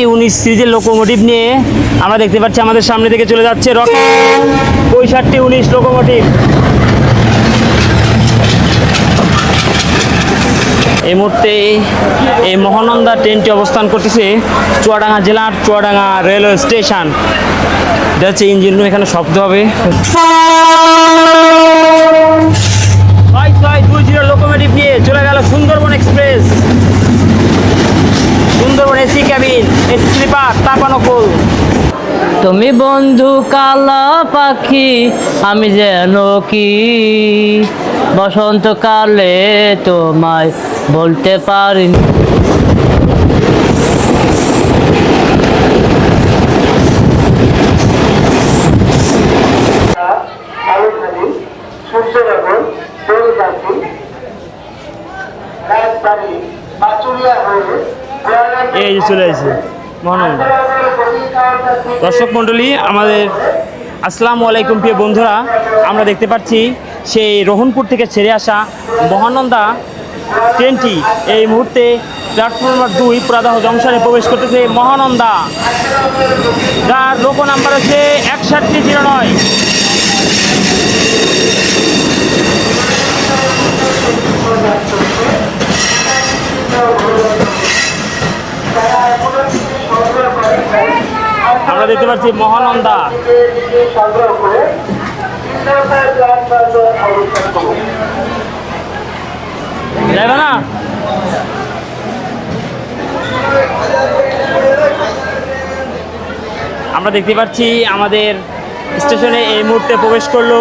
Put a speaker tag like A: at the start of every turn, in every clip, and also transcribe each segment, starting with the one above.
A: 19 সিরিজের লোকোমোটিভ নিয়ে আমরা দেখতে পাচ্ছি আমাদের সামনে থেকে চলে যাচ্ছে রকেট 65-19 লোকোমোটিভ। এই মুহূর্তে এই মহানন্দা ট্রেনটি অবস্থান করতেছে চুয়াডাঙ্গা জেলার চুয়াডাঙ্গা রেলওয়ে স্টেশন। এটা হচ্ছে ইঞ্জিন রুম, এখানে শব্দ হবে। 6620 লোকোমোটিভ নিয়ে চলে গেল Sundarban Express. Sundarban AC cabin, AC sleeper, তাপানকুল।
B: তুমি বন্ধু কালা পাখি, আমি যেন কি বসন্তকালে তোমায় বলতে পারিনি।
A: এই যে চলে আসছে মহানন্দা। দর্শক মণ্ডলী, আমাদের আসসালামু আলাইকুম প্রিয় বন্ধুরা, আমরা দেখতে পাচ্ছি সেই রোহনপুর থেকে ছেড়ে আসা মহানন্দা ট্রেনটি এই মুহূর্তে প্ল্যাটফর্ম নম্বর 2 পুরাদাহ জংশনে প্রবেশ করতেছে। মহানন্দা, যার লোকো নাম্বার হচ্ছে 6109। আমরা দেখতে পাচ্ছি মহানন্দা। যাবে না? আমরা দেখতে পাচ্ছি আমাদের স্টেশনে এই মুহূর্তে প্রবেশ করলো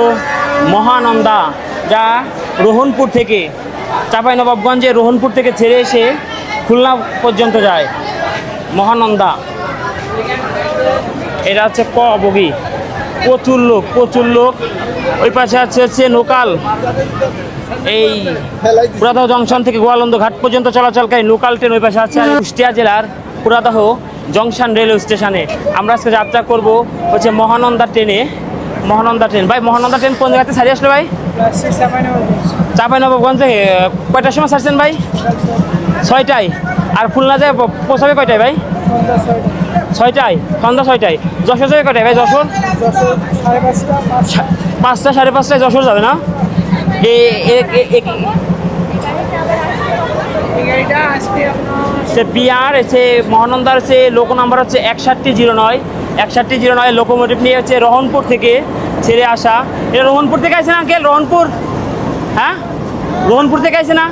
A: মহানন্দা, যা রোহনপুর থেকে চাঁপাইনবাবগঞ্জে রোহনপুর থেকে ছেড়ে এসে খুলনা পর্যন্ত যায়। মহানন্দা, এটা হচ্ছে ক বগি। প্রচুর লোক। ওই পাশে হচ্ছে লোকাল, এই পুরাদাহ জংশন থেকে গোয়ালন্দ ঘাট পর্যন্ত চলাচলকারী লোকাল ট্রেন ওই পাশে আছে। আর কুষ্টিয়া জেলার পুরাদাহ জংশন রেলওয়ে স্টেশনে আমরা আজকে যাত্রা করব হচ্ছে মহানন্দা ট্রেনে। মহানন্দা ট্রেন ভাই, মহানন্দা ট্রেন কোন জায়গাতে ছাড়িয়ে আসলো ভাই? চাঁপাইনবাবগঞ্জ থেকে কয়টার সময় ছাড়ছেন ভাই? 6টায়। আর খুলনা যায় পৌঁছাবে কয়টায় ভাই? 6টায়, সন্ধ্যা 6টায়। যশোর যাবে কয়টায় ভাই? যশোর 5টা 5:30টায় যশোর যাবে না? বিআর এসে মহানন্দার হচ্ছে লোকো নাম্বার হচ্ছে 6109। 6109 লোকোমোটিভ নিয়ে হচ্ছে রোহনপুর থেকে ছেড়ে আসা। এটা রোহনপুর থেকে আসে না আঙ্কেল? রোহনপুর, হ্যাঁ রোহনপুর থেকে আসে না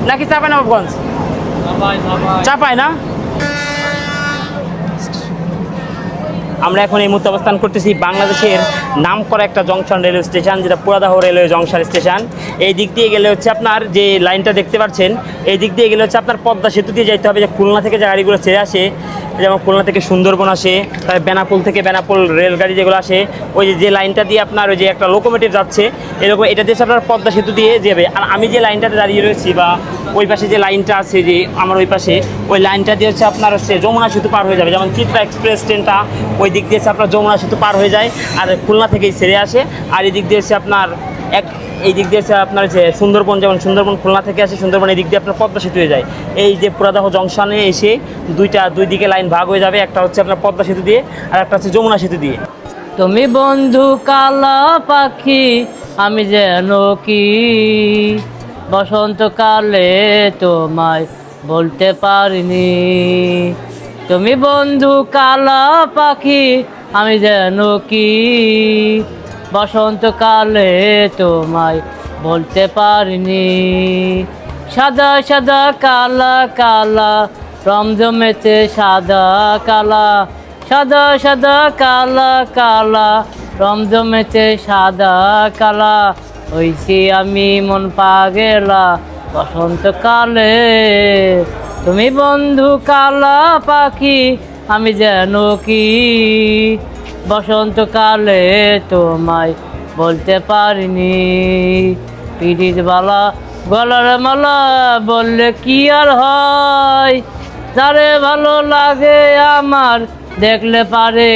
A: নাকি চাঁপাইনবাবগঞ্জ? চাঁপাই না? আমরা এখন এই মুহূর্তে অবস্থান করতেছি বাংলাদেশের নামকরা একটা জংশন রেলওয়ে স্টেশন, যেটা পুরাদাহ রেলওয়ে জংশন স্টেশন। এই দিক দিয়ে গেলে হচ্ছে আপনার যে লাইনটা দেখতে পাচ্ছেন, এই দিক দিয়ে গেলে হচ্ছে আপনার পদ্মা সেতু দিয়ে যাইতে হবে। যে খুলনা থেকে যে গাড়িগুলো ছেড়ে আসে, যেমন খুলনা থেকে সুন্দরবন আসে, তারপরে বেনাপোল থেকে বেনাপোল রেলগাড়ি যেগুলো আসে, ওই যে লাইনটা দিয়ে আপনার ওই যে একটা লোকোমোটিভ যাচ্ছে এরকম, এটা দিয়ে আপনার পদ্মা সেতু দিয়ে যাবে। আর আমি যে লাইনটাতে দাঁড়িয়ে রয়েছি বা ওই পাশে যে লাইনটা আছে, যে আমার ওই পাশে ওই লাইনটা দিয়ে হচ্ছে আপনার হচ্ছে যমুনা সেতু পার হয়ে যাবে। যেমন চিত্রা এক্সপ্রেস ট্রেনটা ওই দিক দিয়ে আপনার যমুনা সেতু পার হয়ে যায় আর খুলনা থেকেই ছেড়ে আসে। আর এই দিক দিয়ে হচ্ছে আপনার এই দিক দিয়ে আপনার যে সুন্দরবন, যেমন সুন্দরবন খুলনা থেকে আসে, সুন্দরবন এই দিক দিয়ে আপনার পদ্মা সেতু হয়ে যায়। এই যে পুরাদাহ জংশনে এসে দুই দিকে লাইন ভাগ হয়ে যাবে, একটা হচ্ছে আপনার পদ্মা সেতু দিয়ে আর একটা হচ্ছে যমুনা সেতু দিয়ে।
B: তুমি বন্ধু কালা পাখি, আমি যেন কি বসন্তকালে তোমায় বলতে পারিনি। তুমি বন্ধু কালা পাখি, আমি যেন কি বসন্তকালে তোমায় বলতে পারিনি। সাদা সাদা কালা কালা রং জমেছে সাদা কালা, সাদা সাদা কালা কালা রং জমেছে সাদা কালা। হইছি আমি মন পাগেলা বসন্তকালে। তুমি বন্ধু কালা পাখি, আমি যেন কি বসন্তকালে তোমায় বলতে পারিনি। পিঠির বালা গলার মালা বললে কি আর হয়, যারে ভালো লাগে আমার দেখলে পারে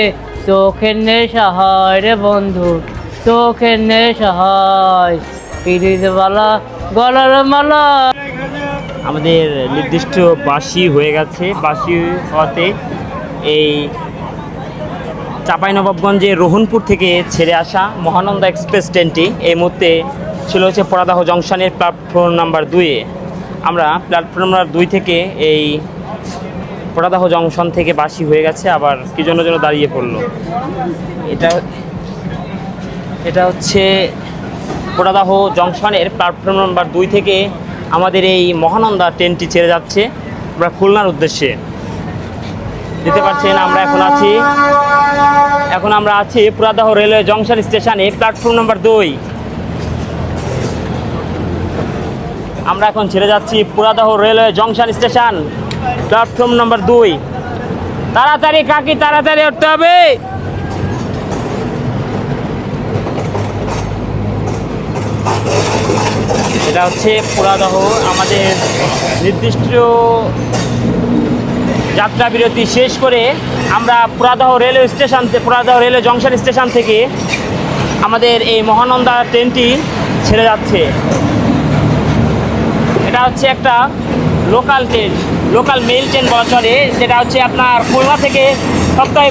B: চোখের নেশা হয় রে বন্ধু, চোখের নেশা হয়। পিঠির বালা গলার মালা।
A: আমাদের নির্দিষ্ট বাঁশি হয়ে গেছে। বাঁশি হওয়াতে এই চাঁপাইনবাবগঞ্জের রোহনপুর থেকে ছেড়ে আসা মহানন্দা এক্সপ্রেস ট্রেনটি এই মুহূর্তে ছিল হচ্ছে পোড়াদাহ জংশনের প্ল্যাটফর্ম নাম্বার 2-এ। আমরা প্ল্যাটফর্ম নাম্বার 2 থেকে এই পোড়াদাহ জংশন থেকে বাসি হয়ে গেছে, আবার কি জন্য যেন দাঁড়িয়ে পড়লো। এটা হচ্ছে পোড়াদাহ জংশনের প্ল্যাটফর্ম নাম্বার 2 থেকে আমাদের এই মহানন্দা ট্রেনটি ছেড়ে যাচ্ছে আমরা খুলনার উদ্দেশ্যে। দেখতে পাচ্ছেন এখন আমরা আছি পোড়াদাহ রেলওয়ে জংশন স্টেশনে প্ল্যাটফর্ম নাম্বার 2। আমরা এখন ছেড়ে যাচ্ছি Poradah railway junction station platform number 2। তাড়াতাড়ি কাকি, তাড়াতাড়ি উঠতে হবে। এটা হচ্ছে পোড়াদাহ। আমাদের নির্দিষ্ট যাত্রা বিরতি শেষ করে আমরা পোড়াদাহ রেলওয়ে জংশন স্টেশন থেকে আমাদের এই মহানন্দা ট্রেনটি ছেড়ে যাচ্ছে। এটা হচ্ছে একটা লোকাল মেইল ট্রেন বলা চলে, যেটা হচ্ছে আপনার খুলনা থেকে সপ্তাহে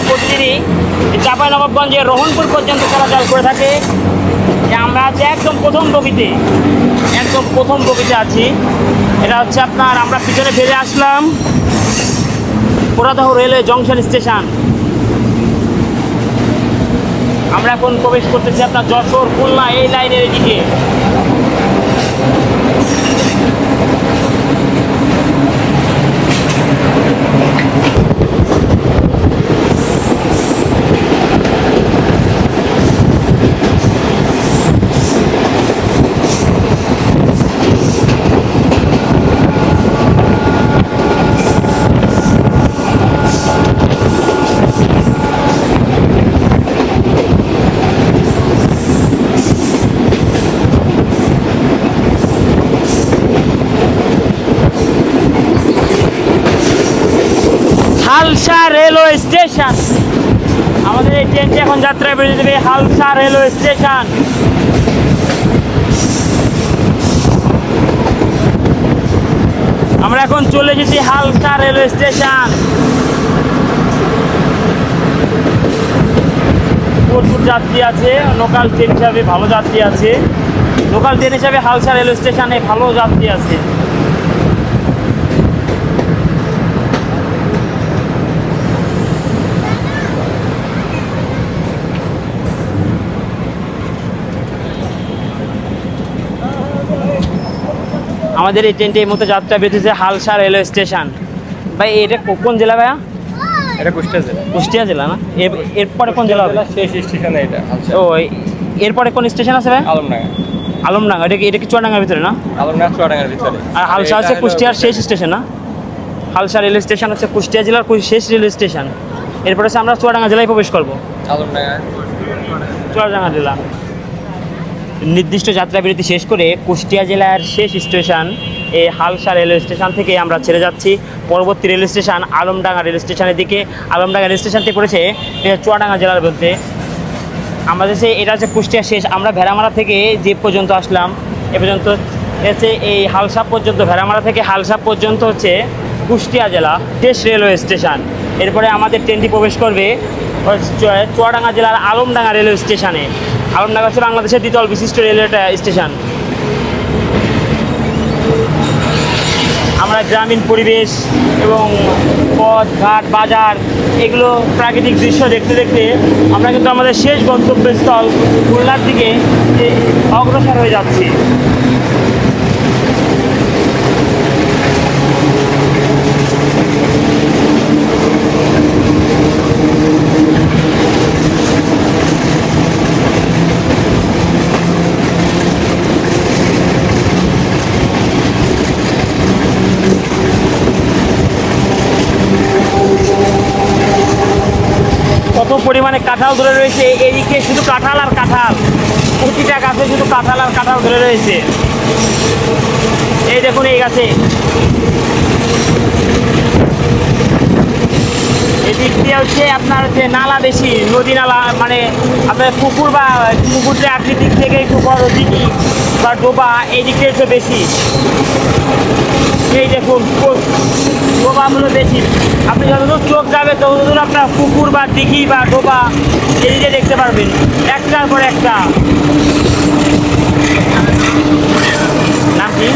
A: প্রতিদিনই চাঁপাইনবাবগঞ্জের রোহনপুর পর্যন্ত চলাচল করে থাকে। আমরা আছি একদম প্রথম বগিতে আছি। এটা হচ্ছে আপনার, আমরা পিছনে ফিরে আসলাম পোড়াদাহ রেলওয়ে জংশন স্টেশন। আমরা এখন প্রবেশ করতেছি আপনার যশোর খুলনা এই লাইনের এদিকে। Halsa railway station. আমাদের এই ট্রেনটি এখন যাত্রা বেরিয়ে দেবে হালসা রেলওয়ে স্টেশন। আমরা এখন চলে এসেছি হালসা রেলওয়ে স্টেশন। প্রচুর যাত্রী আছে, লোকাল ট্রেন হিসাবে ভালো যাত্রী আছে। লোকাল ট্রেন হিসাবে হালসা রেলওয়ে স্টেশনে ভালো যাত্রী আছে। আমাদের এই ট্রেনটি এই মতো যাত্রা বেরিয়েছে হালসা রেলওয়ে স্টেশন। ভাই এটা কোন জেলা ভাইয়া?
C: এটা
A: কুষ্টিয়া জেলা না? এরপরে কোন জেলা হবে?
C: শেষ স্টেশন এটা।
A: ও, এরপরে কোন স্টেশন আছে ভাই? আলমডাঙ্গা। এটা কি চুয়াডাঙ্গার ভিতরে না?
C: চুয়াডাঙ্গার ভিতরে।
A: আর হালসা হচ্ছে কুষ্টিয়ার শেষ স্টেশন না? হালসা রেলওয়ে স্টেশন হচ্ছে কুষ্টিয়া জেলার শেষ রেলওয়ে স্টেশন। এরপরে আমরা চুয়াডাঙ্গা জেলায় প্রবেশ করবো। চুয়াডাঙ্গা জেলা। নির্দিষ্ট যাত্রা বিরতি শেষ করে কুষ্টিয়া জেলার শেষ স্টেশন এই হালসা রেলওয়ে স্টেশন থেকে আমরা ছেড়ে যাচ্ছি পরবর্তী রেলওয়ে স্টেশন আলমডাঙ্গা রেল স্টেশনের দিকে। আলমডাঙ্গা রেল স্টেশনটি পড়েছে চুয়াডাঙ্গা জেলার মধ্যে। আমাদের এটা হচ্ছে কুষ্টিয়া শেষ। আমরা ভেড়ামারা থেকে যে পর্যন্ত আসলাম এ পর্যন্ত হচ্ছে এই হালসা পর্যন্ত, ভেড়ামারা থেকে হালসা পর্যন্ত হচ্ছে কুষ্টিয়া জেলা শেষ রেলওয়ে স্টেশন। এরপরে আমাদের ট্রেনটি প্রবেশ করবে চুয়াডাঙ্গা জেলার আলমডাঙ্গা রেলওয়ে স্টেশনে। আলমডাঙ্গা হচ্ছে বাংলাদেশের দ্বিতল বিশিষ্ট রেলওয়ে স্টেশন। আমরা গ্রামীণ পরিবেশ এবং পথ ঘাট বাজার এগুলো প্রাকৃতিক দৃশ্য দেখতে দেখতে আমরা কিন্তু আমাদের শেষ গন্তব্যস্থল খুলনার দিকে অগ্রসর হয়ে যাচ্ছি। কত পরিমাণে কাঁঠাল ধরে রয়েছে, এদিকে শুধু কাঁঠাল আর কাঁঠাল, প্রতিটা গাছে শুধু কাঁঠাল আর কাঁঠাল ধরে রয়েছে। এই দেখুন এই গাছে, এদিক দিয়ে হচ্ছে আপনার হচ্ছে নালা বেশি, নদী নালা, মানে আপনার পুকুর বা পুকুরের আকৃতির থেকে একটু বড় দিঘি বা ডোবা এই দিকে হচ্ছে বেশি। এই দেখুন ডোবাগুলো বেশি। আপনি যতদূর চোখ যাবে ততদূর আপনার পুকুর বা দিঘি বা ডোবা এদিকে দেখতে পারবেন একটার পর একটা। নাম কি?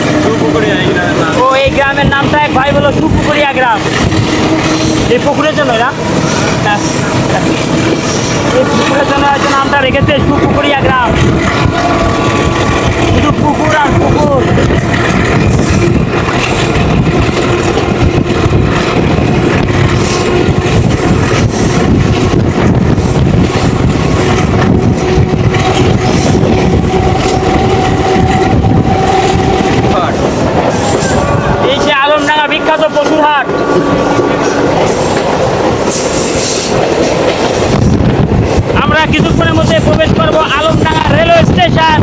A: ও এই গ্রামের নামটা এক ভাই বলো সুপুকুরিয়া গ্রাম। এই পুকুরের জন্য এরা এই পুকুরের জন্য হয়তো নামটা রেখেছে সুপুকুরিয়া গ্রাম। শুধু পুকুর আর পুকুর। এই যে আলমডাঙ্গা বিখ্যাত পশুর হাট। আমরা কিছুক্ষণের মধ্যে প্রবেশ করব আলমডাঙ্গা রেলওয়ে স্টেশন,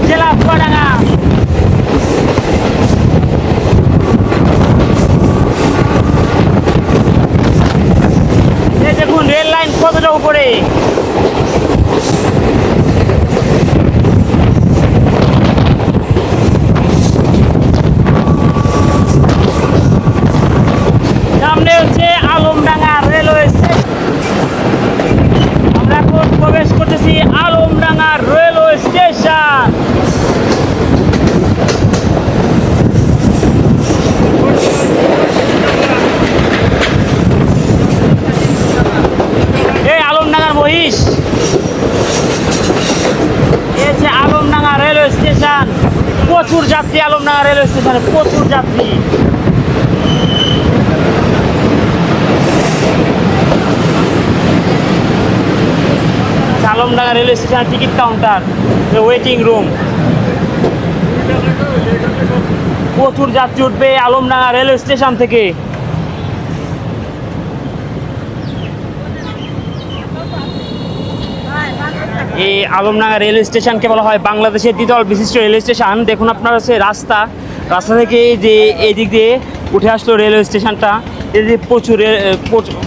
A: জেলা চুয়াডাঙ্গা। এই দেখুন রেল লাইন কতটা উপরে। সামনে হচ্ছে আলমডাঙ্গা রেলওয়ে স্টেশন। আমরা এখন প্রবেশ করতেছি আলমডাঙ্গা রেলওয়ে স্টেশন। এই আলমডাঙ্গার মহিষ। এই যে আলমডাঙ্গা রেলওয়ে স্টেশন। প্রচুর যাত্রী আলমডাঙ্গা রেলওয়ে স্টেশনে, প্রচুর যাত্রী। আলমডাঙ্গা রেলওয়ে স্টেশনের টিকিট কাউন্টার, ওয়েটিং রুম। প্রচুর যাত্রী উঠবে আলমডাঙ্গা রেলওয়ে স্টেশন থেকে। এই আলমডাঙ্গা রেলওয়ে স্টেশনকে বলা হয় বাংলাদেশের দ্বিতল বিশিষ্ট রেলওয়ে স্টেশন। দেখুন আপনার হচ্ছে রাস্তা থেকে যে এই দিক দিয়ে উঠে আসলো রেলওয়ে স্টেশনটা। এই যে প্রচুর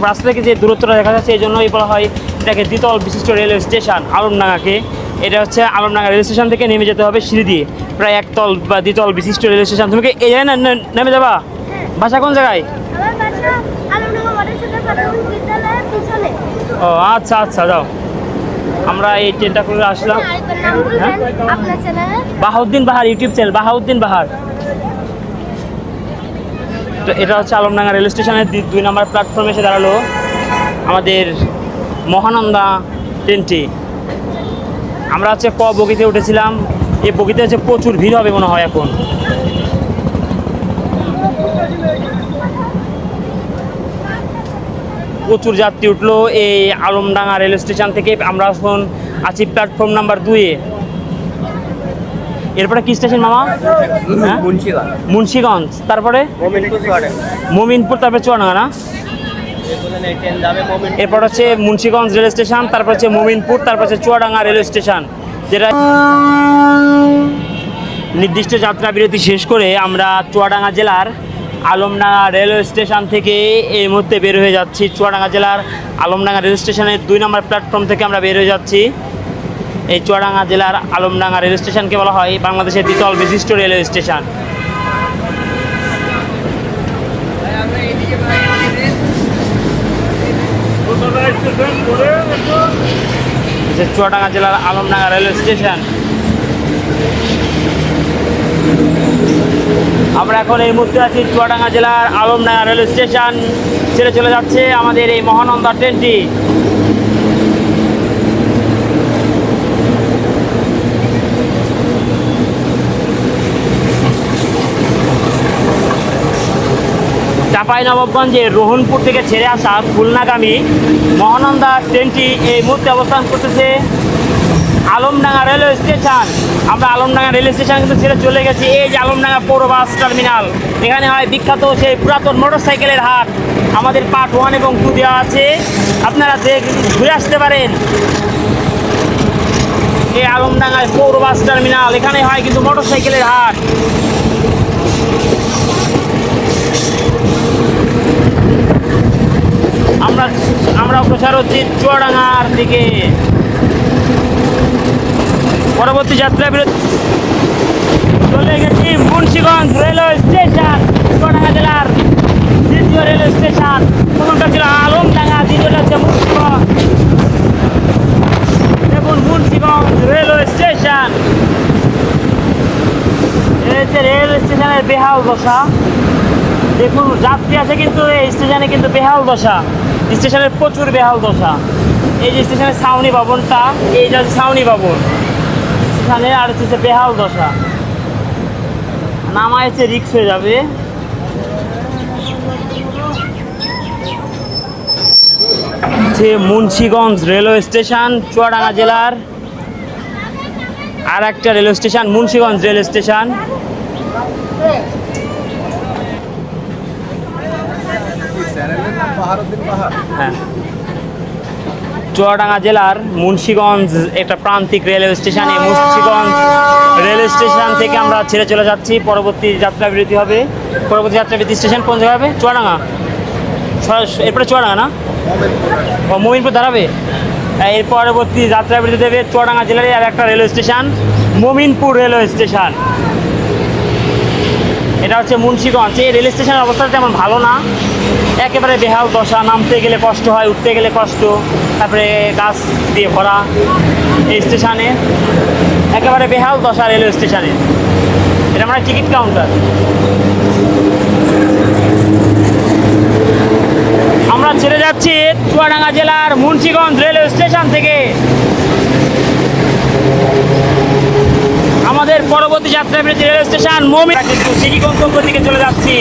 A: রাস্তা থেকে যে দূরত্বটা দেখা যাচ্ছে, এই জন্যই বলা হয় এটাকে দ্বিতল বিশিষ্ট রেলওয়ে স্টেশন আলমডাঙ্গাকে। এটা হচ্ছে আলমডাঙ্গা রেলওয়ে স্টেশন থেকে নেমে যেতে হবে সিঁড়ি দিয়ে, প্রায় একতল বা দ্বিতল বিশিষ্ট রেলওয়ে স্টেশন। তুমি কি এই জায়গায় নেমে যাবা? বাসা কোন জায়গায়? ও আচ্ছা আচ্ছা, যাও। আমরা এই ট্রেনটা করে আসলাম। বাহাউদ্দিন বাহার ইউটিউব চ্যানেল, বাহাউদ্দিন বাহার। তো এটা হচ্ছে আলমডাঙ্গা রেল স্টেশনের 2 নম্বর প্ল্যাটফর্মে এসে দাঁড়ালো আমাদের মহানন্দা ট্রেনটি। আমরা হচ্ছে বগিতে উঠেছিলাম। এই বগিতে হচ্ছে প্রচুর ভিড় হবে মনে হয় এখন। প্রচুর যাত্রী উঠলো এই আলমডাঙ্গা রেল স্টেশন থেকে। আমরা এখন আছি প্ল্যাটফর্ম নাম্বার 2-এ। এরপরে কি স্টেশন মামা? মুন্সিগঞ্জ, তারপরে মমিনপুর, তারপরে চুয়াডাঙ্গা না? এরপর হচ্ছে মুন্সিগঞ্জ রেল স্টেশন, তারপর হচ্ছে মমিনপুর, তারপর হচ্ছে চুয়াডাঙ্গা রেলওয়ে স্টেশন। যেটা নির্দিষ্ট যাত্রা বিরতি শেষ করে আমরা চুয়াডাঙ্গা জেলার আলমডাঙ্গা রেলওয়ে স্টেশন থেকে এই মুহূর্তে বের হয়ে যাচ্ছি। চুয়াডাঙ্গা জেলার আলমডাঙ্গা রেল স্টেশনের 2 নম্বর প্ল্যাটফর্ম থেকে আমরা বের হয়ে যাচ্ছি। এই চুয়াডাঙ্গা জেলার আলমডাঙ্গা রেল স্টেশনকে বলা হয় বাংলাদেশের দ্বিতল বিশিষ্ট রেলওয়ে স্টেশন। চুয়াডাঙ্গা জেলার আলমডাঙ্গা রেলওয়ে স্টেশন। আমরা এখন এই মুহূর্তে আছি চুয়াডাঙ্গা জেলার আলমডাঙ্গা রেলওয়ে স্টেশন ছেড়ে চলে যাচ্ছে আমাদের এই মহানন্দা ট্রেনটি। চাঁপাইনবাবগঞ্জের রোহনপুর থেকে ছেড়ে আসা খুলনাগামী মহানন্দা ট্রেনটি এই মুহূর্তে অবস্থান করতেছে আলমডাঙ্গা রেলওয়ে স্টেশন। আমরা আলমডাঙ্গা রেলওয়ে স্টেশন কিন্তু ছেড়ে চলে গেছি। এই যে আলমডাঙ্গা পৌর বাস টার্মিনাল, এখানে হয় বিখ্যাত সেই পুরাতন মোটরসাইকেলের হাট। আমাদের পার্ট 1 এবং 2 দেওয়া আছে, আপনারা ঘুরে আসতে পারেন। এই আলমডাঙ্গায় পৌর বাস টার্মিনাল, এখানে হয় কিন্তু মোটরসাইকেলের হাট। আমরা অগ্রসর হচ্ছি চুয়াডাঙ্গার দিকে। পরবর্তী যাত্রা বিরতি চলে গেছি মুন্সিগঞ্জ রেলওয়ে স্টেশন, চুয়াডাঙ্গা জেলার দ্বিতীয় রেলওয়ে স্টেশন। প্রথমটা ছিল আলমডাঙ্গা, দ্বিতীয়টা হচ্ছে মুন্সিগঞ্জ। দেখুন মুন্সিগঞ্জ রেলওয়ে স্টেশন, এই হচ্ছে রেলওয়ে স্টেশনের বেহাল দশা। দেখুন যাত্রী আছে কিন্তু এই স্টেশনে কিন্তু বেহাল দশা, স্টেশনের প্রচুর বেহাল দশা। এই যে স্টেশনের ছাউনি ভবনটা, এই যে ছাউনি ভবন স্টেশনে, আর হচ্ছে বেহাল দশা। নামায় হচ্ছে রিক্স হয়ে যাবে। যে মুন্সিগঞ্জ রেলওয়ে স্টেশন, চুয়াডাঙ্গা জেলার আর একটা railway station Munshiganj railway station. হ্যাঁ, চুয়াডাঙ্গা জেলার মুন্সিগঞ্জ একটা প্রান্তিক রেলওয়ে স্টেশন। এই মুন্সিগঞ্জ রেলওয়ে স্টেশন থেকে আমরা ছেড়ে চলে যাচ্ছি। পরবর্তী যাত্রা বিরতি হবে। পরবর্তী যাত্রা বিরতি স্টেশন কোন জায়গায় হবে? চুয়াডাঙ্গা। এরপরে চুয়াডাঙ্গা না, ও মমিনপুর দাঁড়াবে। এর পরবর্তী যাত্রা বিরতি দেবে চুয়াডাঙ্গা জেলার আর একটা railway station Mominpur railway station. এটা হচ্ছে মুন্সিগঞ্জ। এই রেল স্টেশনের অবস্থা তেমন ভালো না, একেবারে বেহাল দশা। নামতে গেলে কষ্ট হয়, উঠতে গেলে কষ্ট, তারপরে গাছ দিয়ে ভরা এই স্টেশনে, একেবারে বেহাল দশা রেলওয়ে স্টেশনে। এটা মানে টিকিট কাউন্টার। আমরা ছেড়ে যাচ্ছি চুয়াডাঙ্গা জেলার মুন্সিগঞ্জ রেলওয়ে স্টেশন থেকে। আমাদের পরবর্তী যাত্রা বিরতি রেলওয়ে স্টেশন মমিন, কিন্তু সিটি গন্তব্যের দিকে চলে যাচ্ছি।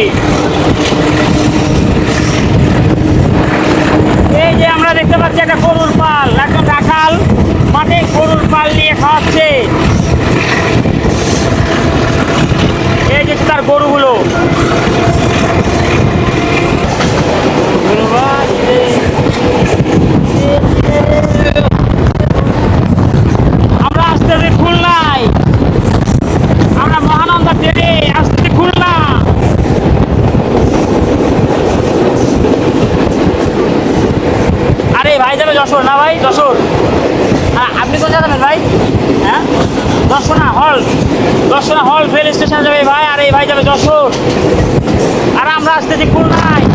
A: এই যে আমরা দেখতে পাচ্ছি একটা গরুর পাল, একজন রাখাল মাঠে গরুর পাল নিয়ে খাওয়াচ্ছে। এই যে তার গরুগুলো, আমরা আসতেছি খুলনায়, আমরা মহানন্দা ট্রেনে আসতেছি খুলনা। আরে ভাই যাবে যশোর না ভাই? যশোর। আপনি কোথায় যাবেন ভাই? হ্যাঁ, দর্শনা হল, দর্শনা হল রেল স্টেশনে যাবে ভাই। আর এই ভাই যাবে যশোর, আর আমরা আসতেছি খুলনায়।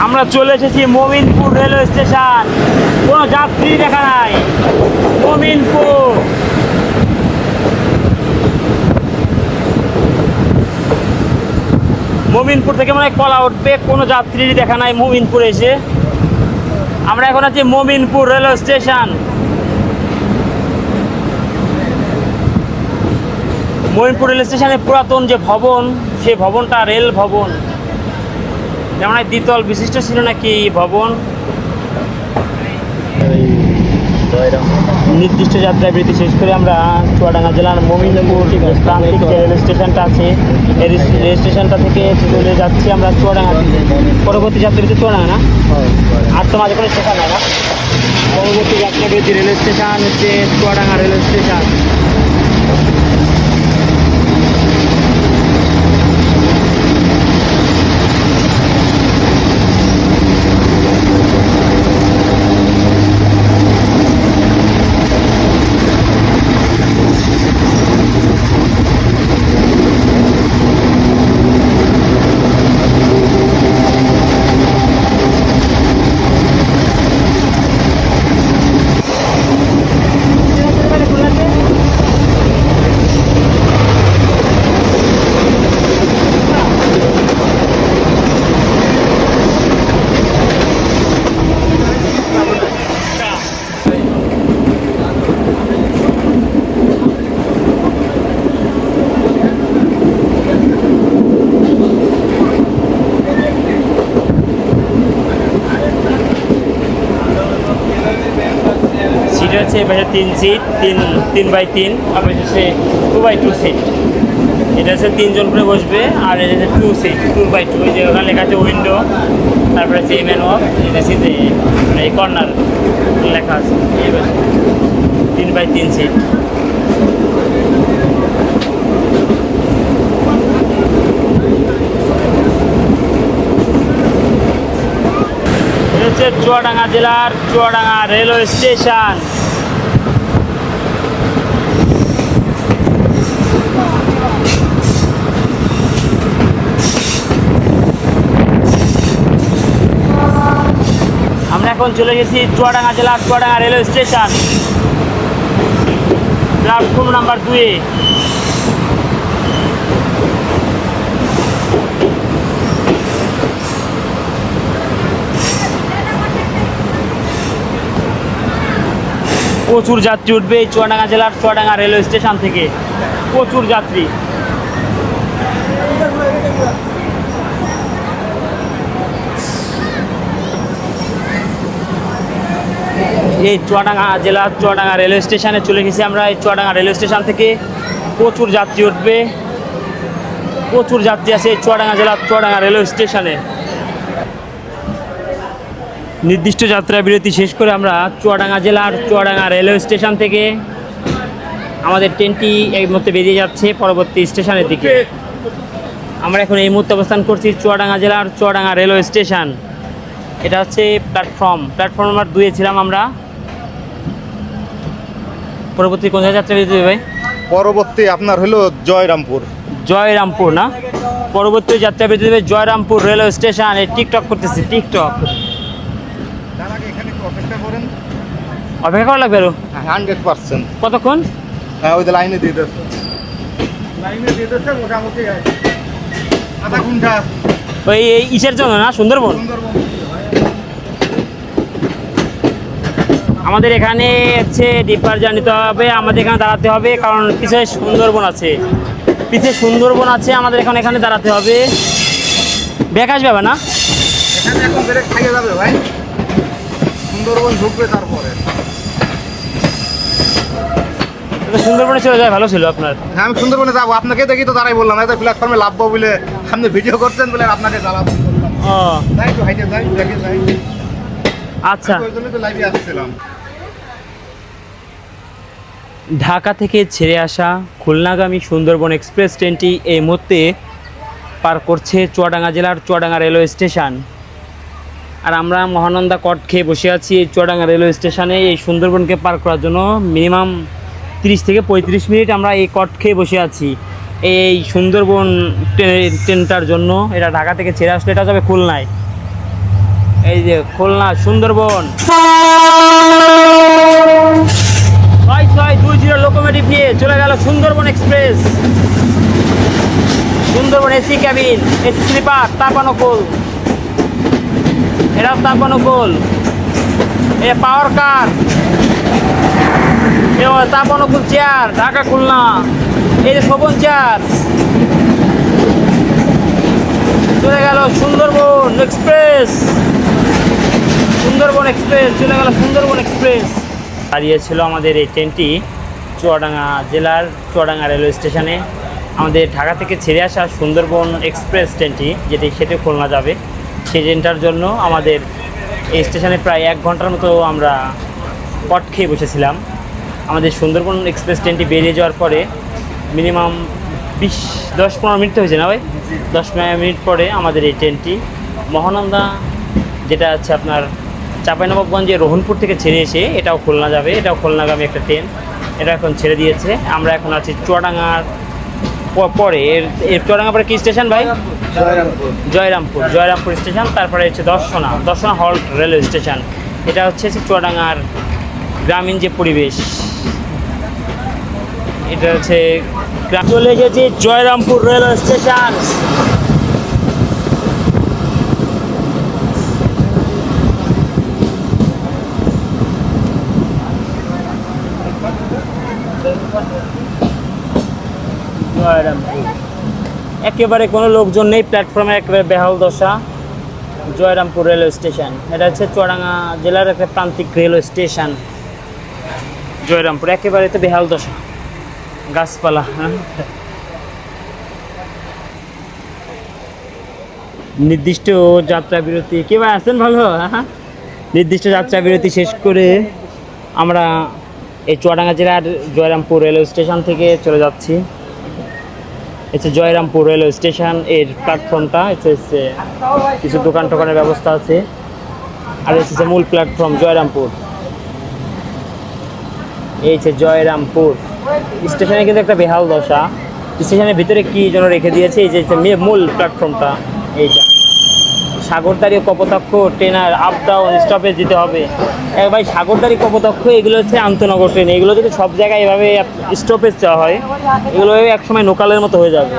A: আমরা চলে এসেছি মমিনপুর রেলওয়ে স্টেশন। কোনো যাত্রী দেখা নাই। মমিনপুর, মমিনপুর থেকে মানে কলা উঠবে, কোনো যাত্রী দেখা নাই মমিনপুর এসে। আমরা এখন আছি Mominpur railway station. Mominpur rail স্টেশনের পুরাতন যে ভবন, সেই ভবনটা রেল ভবন, যেমন দ্বিতল বিশিষ্ট ছিল নাকি এই ভবন। নির্দিষ্ট যাত্রা বিরতি শেষ করে আমরা চুয়াডাঙ্গা জেলার মমিনপুর প্রান্তিক যে রেল স্টেশনটা আছে, এই রেল স্টেশনটা থেকে চলে যাচ্ছি আমরা চুয়াডাঙ্গা। পরবর্তী যাত্রা বিরতি চুয়াডাঙ্গা না, আর তো মাঝে কোনো স্টেশন হয় না। পরবর্তী যাত্রা বিরতি রেল স্টেশন হচ্ছে চুয়াডাঙ্গা রেল স্টেশন। হচ্ছে এবার 3 সিট, 3x3, তারপরে হচ্ছে 2x2 সিট। এটা হচ্ছে 3 জন করে বসবে। আর এটা হচ্ছে 2 সিট, 2x2, যে ওখানে লেখা আছে উইন্ডো, তারপরে হচ্ছে ম্যানুয়াল, এটা হচ্ছে এই কর্নার লেখা আছে। এবার 3x3 সিট। এটা হচ্ছে চুয়াডাঙ্গা জেলার চুয়াডাঙ্গা রেলওয়ে স্টেশন। আমরা এখন চলে গেছি চুয়াডাঙ্গা জেলার Chuadanga railway station, platform number 2-এ। প্রচুর যাত্রী উঠবে এই চুয়াডাঙ্গা জেলার চুয়াডাঙ্গা রেলওয়ে স্টেশন থেকে, প্রচুর যাত্রী। এই চুয়াডাঙ্গা জেলার চুয়াডাঙ্গা রেলওয়ে স্টেশনে চলে গেছি আমরা। এই চুয়াডাঙ্গা রেলওয়ে স্টেশন থেকে প্রচুর যাত্রী উঠবে, প্রচুর যাত্রী আছে এই চুয়াডাঙ্গা জেলার চুয়াডাঙ্গা রেলওয়ে স্টেশনে। নির্দিষ্ট যাত্রা বিরতি শেষ করে আমরা চুয়াডাঙ্গা জেলার চুয়াডাঙ্গা রেলওয়ে স্টেশন থেকে আমাদের ট্রেনটি এই মুহূর্তে বেরিয়ে যাচ্ছে পরবর্তী স্টেশনের দিকে। আমরা এখন এই মুহূর্তে অবস্থান করছি চুয়াডাঙ্গা জেলার চুয়াডাঙ্গা রেলওয়ে স্টেশন। এটা হচ্ছে প্ল্যাটফর্ম নাম্বার 2-এ ছিলাম আমরা। পরবর্তী কোন যাত্রা বিরতি দেবে ভাই?
D: পরবর্তী আপনার হলো জয়রামপুর।
A: জয়রামপুর না, পরবর্তী যাত্রা বিরতি দেবে জয়রামপুর রেলওয়ে স্টেশন। এই টিকটক করতেছি, টিকটক।
D: এখানে একটু অপেক্ষা করেন।
A: অপেক্ষা করা লাগবে আরো
D: 100%।
A: কতক্ষণ?
D: হ্যাঁ, ওই যে লাইনে দিয়ে দিচ্ছে, মোটামুটি আধা ঘন্টা।
A: ওই এই ইসের জন্য না, সুন্দরবন। আমাদের এখানে হচ্ছে ডিপার্চার নিতে হবে, আমাদের এখানে দাঁড়াতে হবে, কারণ পিছিয়ে সুন্দরবন আছে, পিছিয়ে সুন্দরবন আছে, আমাদের এখানে দাঁড়াতে হবে। ব্যাক আসবে না?
D: এখানে এখন ব্রেক খাইয়ে যাবে ভাই, সুন্দরবন ঢুকবে তারপরে।
A: সুন্দরবনে চলে যায়, ভালো ছিল আপনার।
D: হ্যাঁ, আমি সুন্দরবনে যাবো, আপনাকে দেখি তো দাঁড়াই বললাম, এই প্ল্যাটফর্মে লাভবো বলে আপনি ভিডিও করছেন বলে আপনাকে জ্বালাবো।
A: ও
D: তাই তো, হাইটে যাই, দেখে যাই।
A: আচ্ছা,
D: ওই জন্য তো লাইভে আসছিলাম।
A: ঢাকা থেকে ছেড়ে আসা খুলনাগামী সুন্দরবন এক্সপ্রেস ট্রেনটি এই মুহূর্তে পার করছে চুয়াডাঙ্গা জেলার চুয়াডাঙ্গা রেলওয়ে স্টেশন। আর আমরা মহানন্দা কট খেয়ে বসে আছি এই চুয়াডাঙ্গা রেলওয়ে স্টেশনে। এই সুন্দরবনকে পার করার জন্য মিনিমাম 30 থেকে 35 মিনিট আমরা এই কট খেয়ে বসে আছি এই সুন্দরবন ট্রেনটার জন্য। এটা ঢাকা থেকে ছেড়ে আসলে এটা যাবে খুলনায়। এই যে খুলনা সুন্দরবন 6620 লোকোমোটিভ নিয়ে চলে গেল Sundarban Express. Sundarban AC cabin, AC sleeper, তাপানুকুল, এটা তাপানুকুল, এ পাওয়ার কার, এ তাপানুকুল চেয়ার, ঢাকা খুলনা। এই যে শোভন চেয়ার, চলে গেল সুন্দরবন এক্সপ্রেস। সুন্দরবন এক্সপ্রেস চলে গেল সুন্দরবন এক্সপ্রেস। দাঁড়িয়েছিল আমাদের এই ট্রেনটি চুয়াডাঙ্গা জেলার চুয়াডাঙ্গা রেলওয়ে স্টেশনে। আমাদের ঢাকা থেকে ছেড়ে আসা সুন্দরবন এক্সপ্রেস ট্রেনটি, যেটি সেটি খুলনা যাবে, সেই ট্রেনটার জন্য আমাদের এই স্টেশনে প্রায় 1 ঘন্টার মতো আমরা পট খেয়ে বসেছিলাম। আমাদের সুন্দরবন এক্সপ্রেস ট্রেনটি বেরিয়ে যাওয়ার পরে মিনিমাম 10-15 মিনিট হয়েছে না ভাই, 10-15 মিনিট পরে আমাদের এই ট্রেনটি মহানন্দা, যেটা আছে আপনার চাঁপাইনবাবগঞ্জের রোহনপুর থেকে ছেড়ে এসে এটাও খুলনা যাবে, এটাও খুলনাগামী একটা ট্রেন, এটা এখন ছেড়ে দিয়েছে। আমরা এখন আছি চুয়াডাঙ্গার পরে। এর চুয়াডাঙ্গা পরে কী স্টেশন ভাই? জয়রামপুর স্টেশন। তারপরে হচ্ছে দর্শনা হল্ট রেলওয়ে স্টেশন। এটা হচ্ছে চুয়াডাঙ্গার গ্রামীণ যে পরিবেশ, এটা হচ্ছে চলে গেছি জয়রামপুর রেলওয়ে স্টেশন। একেবারে কোনো লোকজন নেই, প্ল্যাটফর্মে একেবারে বেহাল দশা। জয়রামপুর রেলওয়ে স্টেশন, এটা হচ্ছে চুয়াডাঙ্গা জেলার একটা প্রান্তিক রেলওয়ে স্টেশন। জয়রামপুর একেবারে তো বেহাল দশা, গাছপালা। নির্দিষ্ট যাত্রা বিরতি, কে ভাই আছেন ভালো? নির্দিষ্ট যাত্রা বিরতি শেষ করে আমরা এই চুয়াডাঙ্গা জেলার জয়রামপুর রেলওয়ে স্টেশন থেকে চলে যাচ্ছি। হচ্ছে জয়রামপুর রেলওয়ে স্টেশন, এর প্ল্যাটফর্মটা হচ্ছে কিছু দোকানের ব্যবস্থা আছে। আর হচ্ছে মূল প্ল্যাটফর্ম জয়রামপুর। এই হচ্ছে জয়রামপুর স্টেশনে কিন্তু একটা বেহাল দশা। স্টেশনের ভিতরে কি যেন রেখে দিয়েছে, এই যে মূল প্ল্যাটফর্মটা এইটা। সাগরদাড়ি ও কপোতাক্ষ ট্রেনার আপ ডাউন স্টপেজ দিতে হবে। ভাই সাগরদাড়ি কপোতাক্ষ এগুলো হচ্ছে আন্তনগর ট্রেন, এগুলো যদি সব জায়গায় এভাবে স্টপেজ দেওয়া হয় এগুলো একসময় লোকালের মতো হয়ে যাবে।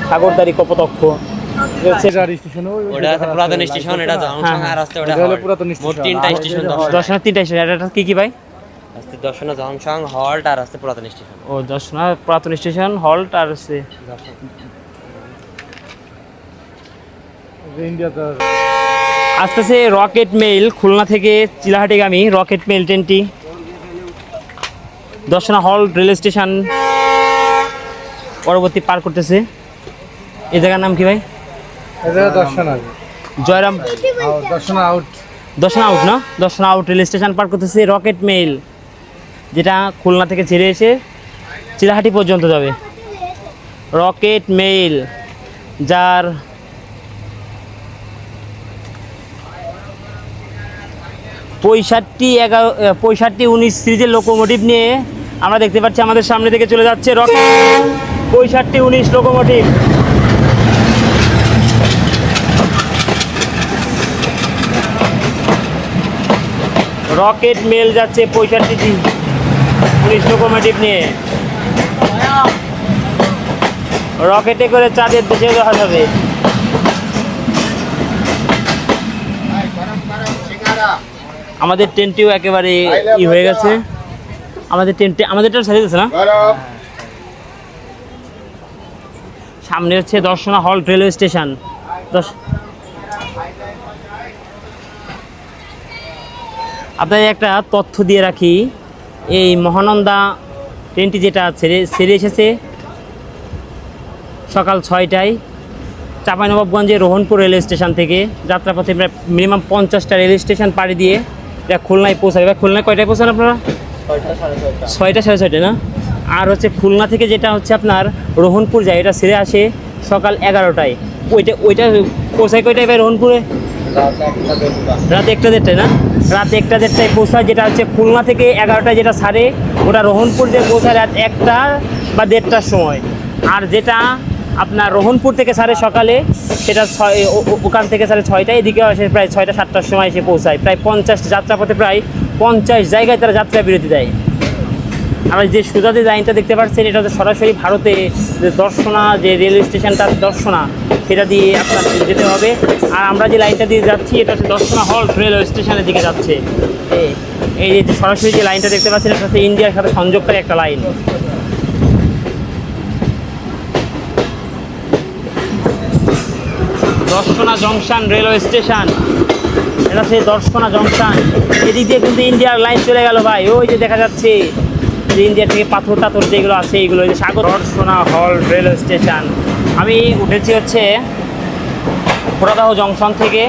A: সাগরদাড়ি কপোতাক্ষ
E: ওটা পুরাতন স্টেশন, এটা জংশন আর আসছে ওটা মোট 3টা স্টেশন।
A: দর্শনা 3টা স্টেশন, এটা কি ভাই?
E: আসছে দর্শনা জংশন হল্ট আর আসছে পুরাতন স্টেশন।
A: ও দর্শনা পুরাতন স্টেশন হল্ট আর হচ্ছে আসতেছে রকেট মেইল খুলনা থেকে চিলাহাটিগামী রকেট মেইল ট্রেনটি দর্শনা হল্ট রেল স্টেশন পরবর্তী পার করতেছে। এই জায়গার নাম কি ভাই? জয়রাম দর্শনা আউট না, দর্শনা আউট রেল স্টেশন পার করতেছে রকেট মেইল, যেটা খুলনা থেকে ছেড়ে এসে চিলাহাটি পর্যন্ত যাবে। রকেট মেইল যার 65-19 সিরিজের লোকোমোটিভ নিয়ে আমরা দেখতে পাচ্ছি আমাদের সামনে থেকে চলে যাচ্ছে রকেট 65-19 লোকোমোটিভ। রকেট মেল যাচ্ছে 65-19 লোকোমোটিভ নিয়ে। রকেটে করে চাঁদের দেশে যাওয়া যাবে। আমাদের ট্রেনটিও একেবারে হয়ে গেছে। আমাদেরটা ছেড়ে গেছে না। সামনে হচ্ছে দর্শনা হল্ট রেলওয়ে স্টেশন। আপনাদের একটা তথ্য দিয়ে রাখি, এই মহানন্দা ট্রেনটি যেটা ছেড়ে এসেছে সকাল 6টায় চাঁপাইনবাবগঞ্জের রোহনপুর রেলওয়ে স্টেশন থেকে। যাত্রাপথে প্রায় মিনিমাম 50টা রেল স্টেশন পাড়ি দিয়ে এটা খুলনায় পৌঁছাবে। এবার খুলনায় কয়টায় পৌঁছান আপনারা? 6টা 6:30 না। আর হচ্ছে খুলনা থেকে যেটা হচ্ছে আপনার রোহনপুর যায়, এটা ছেড়ে আসে সকাল 11টায়। ওইটা পৌঁছায় কয়টায় ভাই রোহনপুরে? রাত 1টা-1:30 না, রাত 1টা-1:30 পৌঁছায়। যেটা হচ্ছে খুলনা থেকে 11টায় যেটা ছাড়ে ওটা রোহনপুর যে পৌঁছায় রাত 1টা বা 1:30টার সময়। আর যেটা আপনার রোহনপুর থেকে ছাড়ে সকালে সেটা ওখান থেকে ছাড়ে 6টায়, এদিকে আসে প্রায় 6টা-7টার সময় এসে পৌঁছায়। প্রায় 50 যাত্রাপথে প্রায় 50 জায়গায় তারা যাত্রা বিরতি দেয়। আর যে সোজা যে লাইনটা দেখতে পাচ্ছেন এটা হচ্ছে সরাসরি ভারতে যে দর্শনা যে রেলওয়ে স্টেশনটা দর্শনা সেটা দিয়ে আপনার যেতে হবে। আর আমরা যে লাইনটা দিয়ে যাচ্ছি এটা হচ্ছে দর্শনা হল্ট রেলওয়ে স্টেশনের দিকে যাচ্ছে। এই যে সরাসরি যে লাইনটা দেখতে পাচ্ছেন এটা হচ্ছে ইন্ডিয়ার সাথে সংযোগকারী একটা line. Darshana junction railway station, এটা হচ্ছে দর্শনা জংশন। এদিক দিয়ে কিন্তু ইন্ডিয়ার লাইন চলে গেল ভাই, ওই যে দেখা যাচ্ছে যে ইন্ডিয়া থেকে পাথর টাথর যেগুলো আছে এইগুলো যে সাগর। দর্শনা হল্ট রেলওয়ে স্টেশন আমি উঠেছি হচ্ছে পুরাদাহ জংশন থেকে।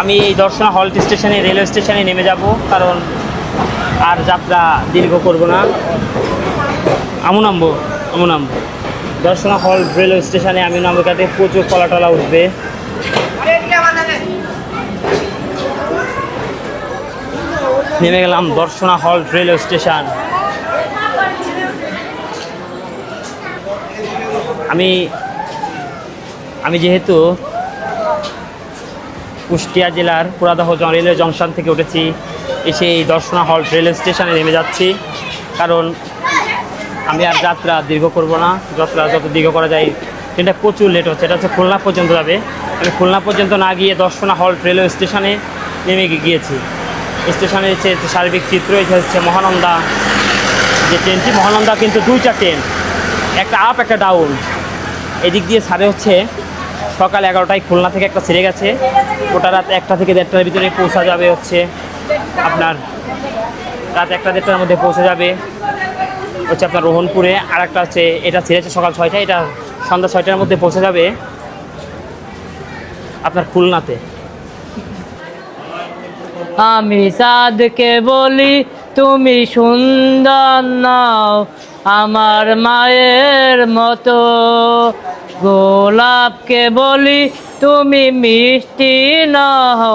A: আমি এই দর্শনা হল্ট স্টেশনে রেলওয়ে স্টেশনে নেমে যাব, কারণ আর যাত্রা দীর্ঘ করব না। আমু নামবো দর্শনা হল্ট রেলওয়ে স্টেশনে আমি নামবো, কাতে প্রচুর কলাটলা উঠবে। নেমে গেলাম দর্শনা হল্ট রেলওয়ে স্টেশন। আমি যেহেতু কুষ্টিয়া জেলার পুরাদাহ রেলওয়ে জংশন থেকে উঠেছি, এসে এই দর্শনা হল্ট রেলওয়ে স্টেশনে নেমে যাচ্ছি, কারণ আমি আর যাত্রা দীর্ঘ করব না। যাত্রা যত দীর্ঘ করা যায় ট্রেনটা প্রচুর লেট হচ্ছে। এটা হচ্ছে খুলনা পর্যন্ত যাবে, আমি খুলনা পর্যন্ত না গিয়ে দর্শনা হল্ট রেলওয়ে স্টেশনে নেমে গিয়েছি। স্টেশনে হচ্ছে সার্বিক চিত্র, এটা হচ্ছে মহানন্দা যে ট্রেনটি। মহানন্দা কিন্তু 2টা ট্রেন, একটা আপ একটা ডাউন। এদিক দিয়ে ছাড়ে হচ্ছে সকাল 11টায় খুলনা থেকে একটা ছেড়ে গেছে, ওটা রাত 1টা থেকে 1:30টার ভিতরে পৌঁছা যাবে হচ্ছে আপনার রাত 1টা-1:30টার মধ্যে পৌঁছে যাবে হচ্ছে আপনার রোহনপুরে। আর একটা হচ্ছে এটা ছেড়েছে সকাল 6টায়, এটা সন্ধ্যা 6টার মধ্যে পৌঁছে যাবে আপনার খুলনাতে।
B: আমি চাঁদকে বলি তুমি সুন্দর নাও আমার মায়ের মতো, গোলাপকে বলি তুমি মিষ্টি নাও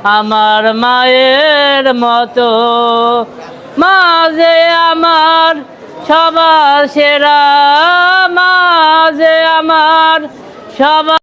B: আমার মায়ের মতো, মাঝে আমার সবার সেরা, মাঝে আমার সবার